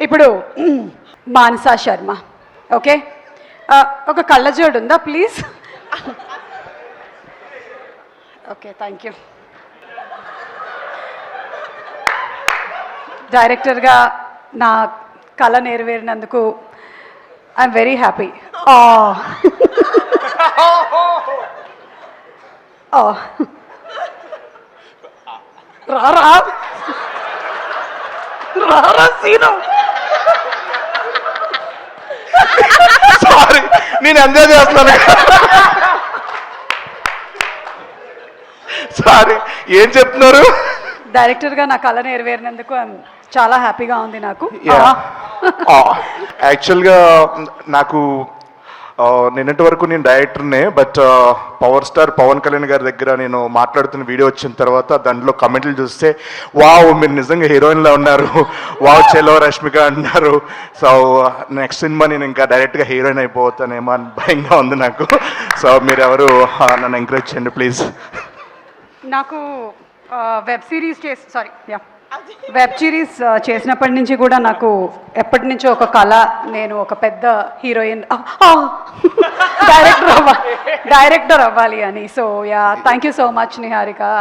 ఇప్పుడు మానసా శర్మ. ఓకే, ఒక కళ్ళజోడు ఉందా ప్లీజ్? Okay, thank you. డైరెక్టర్గా నా కళ నెరవేరినందుకు ఐఎమ్ వెరీ హ్యాపీ. రారా రారా సీను. సారీ, నేను ఎంజాయ్ చేస్తున్నాను. సారీ, ఏం చెప్తున్నారు? డైరెక్టర్గా నా కళ నెరవేరినందుకు చాలా హ్యాపీగా ఉంది నాకు. యాక్చువల్గా నాకు నిన్నటి వరకు నేను డైరెక్టర్నే, but power star Pawan Kalyan గారి దగ్గర నేను మాట్లాడుతున్న వీడియో వచ్చిన తర్వాత దాంట్లో కమెంట్లు చూస్తే వావ్ మీరు నిజంగా హీరోయిన్లా ఉన్నారు, వావ్ చెలో రష్మిక అంటున్నారు. సో నెక్స్ట్ సినిమా నేను ఇంకా డైరెక్ట్గా హీరోయిన్ అయిపోతానేమో అని భయంగా ఉంది నాకు. సో మీరు ఎవరు నన్ను ఎంకరేజ్ చేయండి ప్లీజ్. నాకు వెబ్ సిరీస్ చేసినప్పటి నుంచి కూడా నాకు ఎప్పటి నుంచో ఒక కళ, నేను ఒక పెద్ద హీరోయిన్ డైరెక్టర్ అవ్వాలి అని. So yeah, thank you so much Niharika.